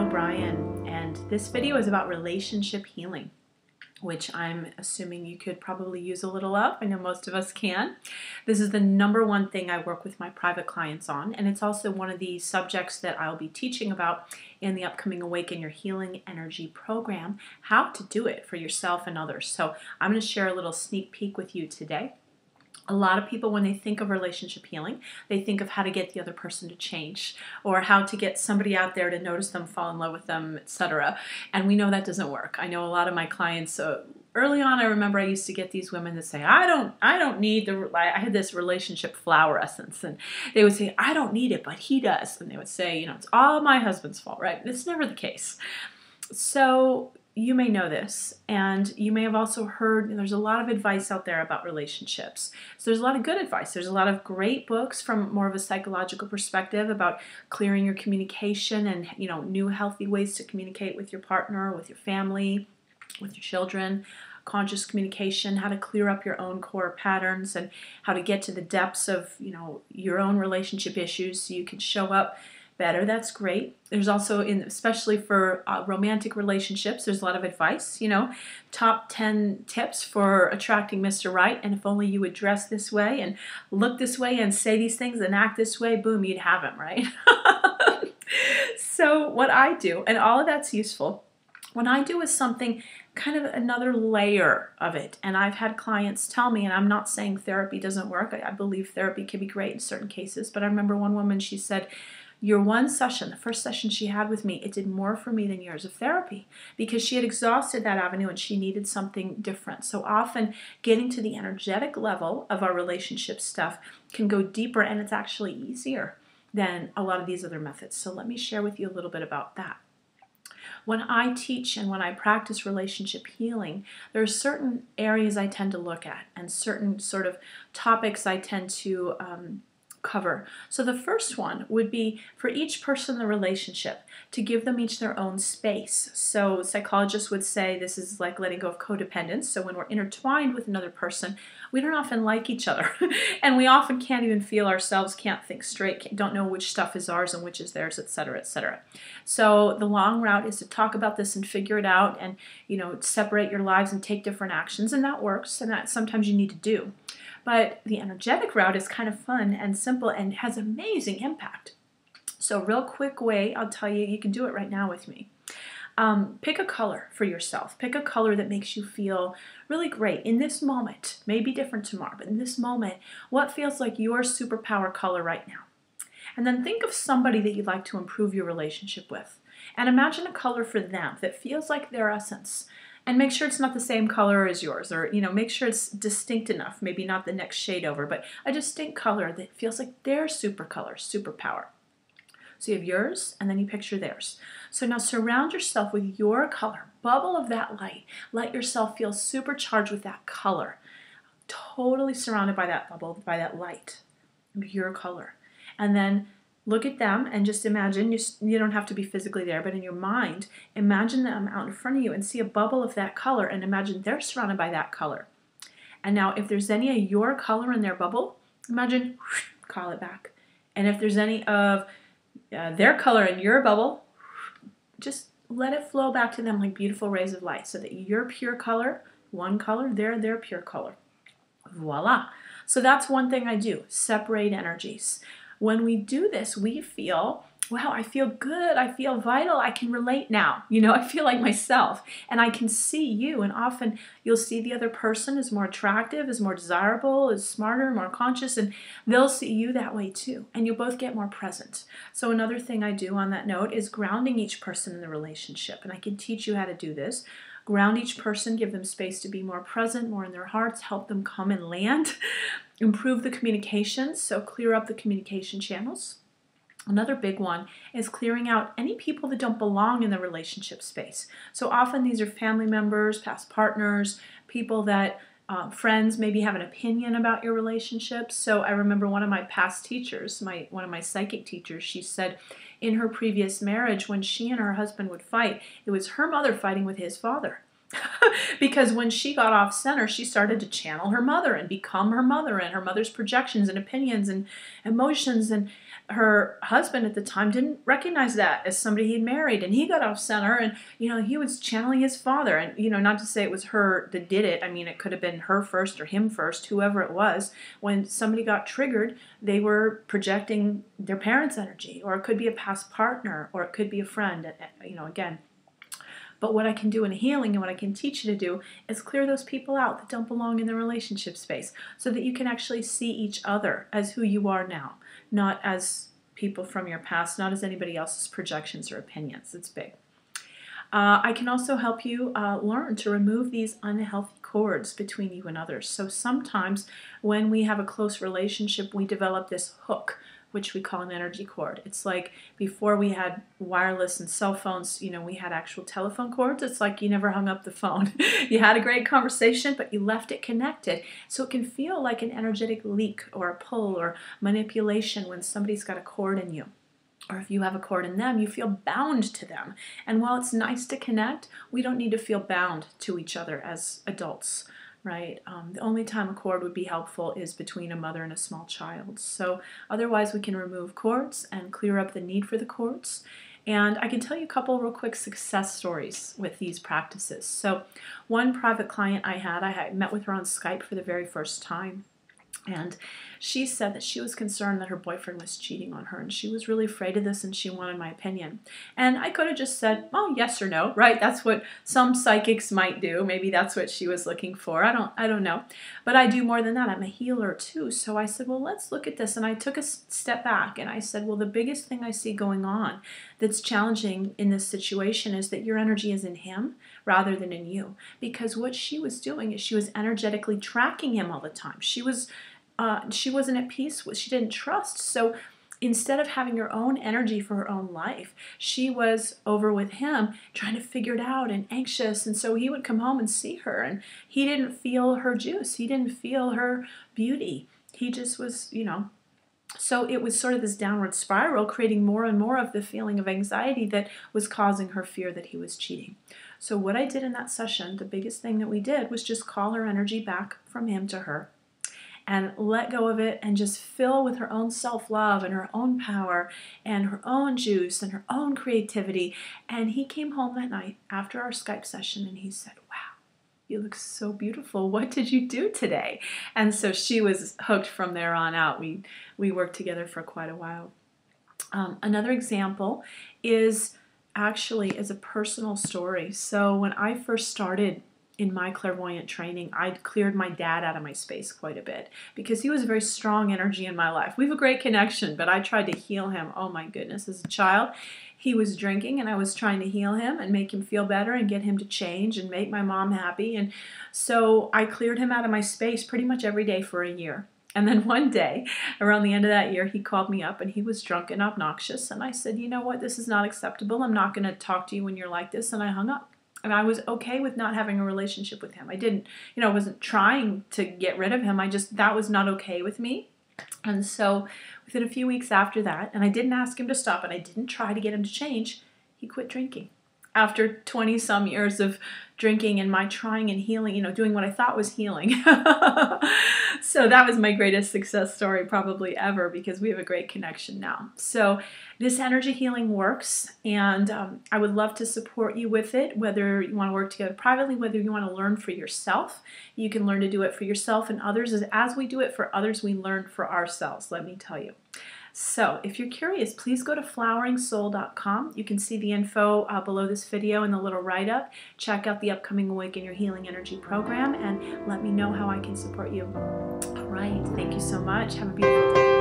O'Brien, and this video is about relationship healing, which I'm assuming you could probably use a little of. I know most of us can. This is the number one thing I work with my private clients on, and it's also one of the subjects that I'll be teaching about in the upcoming Awaken Your Healing Energy program, how to do it for yourself and others. So I'm going to share a little sneak peek with you today. A lot of people, when they think of relationship healing, they think of how to get the other person to change or how to get somebody out there to notice them, fall in love with them, etc. And we know that doesn't work. I know a lot of my clients, early on, I remember I used to get these women that say, I don't need I had this relationship flower essence, and they would say, I don't need it, but he does. And they would say, it's all my husband's fault, right? It's never the case. So you may know this, and you may have also heard there's a lot of advice out there about relationships. So there's a lot of good advice. There's a lot of great books from more of a psychological perspective about clearing your communication and new healthy ways to communicate with your partner, with your family, with your children, conscious communication, how to clear up your own core patterns, and how to get to the depths of your own relationship issues so you can show up better. That's great. There's also, especially for romantic relationships, there's a lot of advice, top 10 tips for attracting Mr. Right, and if only you would dress this way and look this way and say these things and act this way, boom, you'd have him, right? So what I do, and all of that's useful, what I do is something kind of another layer of it. And I've had clients tell me, and I'm not saying therapy doesn't work. I believe therapy can be great in certain cases, but I remember one woman, she said, your one session, the first session she had with me, it did more for me than years of therapy because she had exhausted that avenue and she needed something different. So often getting to the energetic level of our relationship stuff can go deeper, and it's actually easier than a lot of these other methods. So let me share with you a little bit about that. When I teach and when I practice relationship healing, there are certain areas I tend to look at and certain sort of topics I tend to cover. So the first one would be for each person in the relationship to give them each their own space. So psychologists would say this is like letting go of codependence. So when we're intertwined with another person, we don't often like each other and we often can't even feel ourselves, can't think straight, don't know which stuff is ours and which is theirs, etc., etc. So the long route is to talk about this and figure it out and separate your lives and take different actions, and that works, and that sometimes you need to do. But the energetic route is kind of fun and simple and has amazing impact. So real quick way, I'll tell you, you can do it right now with me. Pick a color for yourself. Pick a color that makes you feel really great in this moment. May be different tomorrow, but in this moment, what feels like your superpower color right now? And then think of somebody that you'd like to improve your relationship with. And imagine a color for them that feels like their essence. And make sure it's not the same color as yours, or make sure it's distinct enough, maybe not the next shade over, but a distinct color that feels like their superpower. So you have yours, and then you picture theirs. So now surround yourself with your color, bubble of that light. Let yourself feel supercharged with that color, totally surrounded by that bubble, by that light, your color. And then look at them and just imagine, you don't have to be physically there, but in your mind, imagine them out in front of you and see a bubble of that color and imagine they're surrounded by that color. And now if there's any of your color in their bubble, imagine, call it back. And if there's any of their color in your bubble, just let it flow back to them like beautiful rays of light so that your pure color, one color, they're their pure color. Voila. So that's one thing I do, separate energies. When we do this, we feel, wow, I feel good, I feel vital, I can relate now. I feel like myself, and I can see you, and often you'll see the other person is more attractive, is more desirable, is smarter, more conscious, and they'll see you that way too, and you'll both get more present. So another thing I do on that note is grounding each person in the relationship, and I can teach you how to do this. Ground each person, give them space to be more present, more in their hearts, help them come and land. Improve the communications, so clear up the communication channels. Another big one is clearing out any people that don't belong in the relationship space. So often these are family members, past partners, people that friends maybe have an opinion about your relationships. So I remember one of my past teachers, one of my psychic teachers, she said in her previous marriage when she and her husband would fight, it was her mother fighting with his father. Because when she got off center, she started to channel her mother and become her mother and her mother's projections and opinions and emotions. And her husband at the time didn't recognize that as somebody he'd married, and he got off center, and he was channeling his father. And not to say it was her that did it. I mean, it could have been her first or him first, whoever it was. When somebody got triggered, they were projecting their parents' energy, or it could be a past partner, or it could be a friend. Again. But what I can do in healing and what I can teach you to do is clear those people out that don't belong in the relationship space, so that you can actually see each other as who you are now, not as people from your past, not as anybody else's projections or opinions. It's big. I can also help you learn to remove these unhealthy cords between you and others. So sometimes when we have a close relationship, we develop this hook, which we call an energy cord. It's like before we had wireless and cell phones, we had actual telephone cords. It's like you never hung up the phone. You had a great conversation, but you left it connected. So it can feel like an energetic leak or a pull or manipulation when somebody's got a cord in you. Or if you have a cord in them, you feel bound to them. And while it's nice to connect, we don't need to feel bound to each other as adults. Right? The only time a cord would be helpful is between a mother and a small child. So otherwise we can remove cords and clear up the need for the cords. And I can tell you a couple real quick success stories with these practices. So one private client I had met with her on Skype for the very first time. And she said that she was concerned that her boyfriend was cheating on her, and she was really afraid of this, and she wanted my opinion. And I could have just said, oh, yes or no, right? That's what some psychics might do. Maybe that's what she was looking for. I don't know. But I do more than that. I'm a healer too. So I said, well, let's look at this. And I took a step back and I said, well, the biggest thing I see going on that's challenging in this situation is that your energy is in him rather than in you. Because what she was doing is she was energetically tracking him all the time. She wasn't at peace with, she didn't trust. So instead of having her own energy for her own life, she was over with him trying to figure it out and anxious. And so he would come home and see her, and he didn't feel her juice. He didn't feel her beauty. He just was, So it was sort of this downward spiral, creating more and more of the feeling of anxiety that was causing her fear that he was cheating. So what I did in that session, the biggest thing that we did was just call her energy back from him to her, and let go of it and just fill with her own self-love and her own power and her own juice and her own creativity. And he came home that night after our Skype session and he said, wow, you look so beautiful. What did you do today? And so she was hooked from there on out. We worked together for quite a while. Another example is actually a personal story. So when I first started in my clairvoyant training, I cleared my dad out of my space quite a bit because he was a very strong energy in my life. We have a great connection, but I tried to heal him. Oh my goodness, as a child, he was drinking and I was trying to heal him and make him feel better and get him to change and make my mom happy. And so I cleared him out of my space pretty much every day for a year. And then one day, around the end of that year, he called me up and he was drunk and obnoxious. And I said, you know what, this is not acceptable. I'm not going to talk to you when you're like this. And I hung up. And I was okay with not having a relationship with him. I didn't, I wasn't trying to get rid of him. That was not okay with me. And so within a few weeks after that, and I didn't ask him to stop and I didn't try to get him to change, he quit drinking. After 20 some years of drinking and my trying and healing, doing what I thought was healing. So that was my greatest success story probably ever, because we have a great connection now. So this energy healing works, and I would love to support you with it, whether you want to work together privately, whether you want to learn for yourself. You can learn to do it for yourself and others. As we do it for others, we learn for ourselves, let me tell you. So if you're curious, please go to floweringsoul.com. You can see the info below this video in the little write-up. Check out the upcoming Awaken Your Healing Energy program and let me know how I can support you. All right. Thank you so much. Have a beautiful day.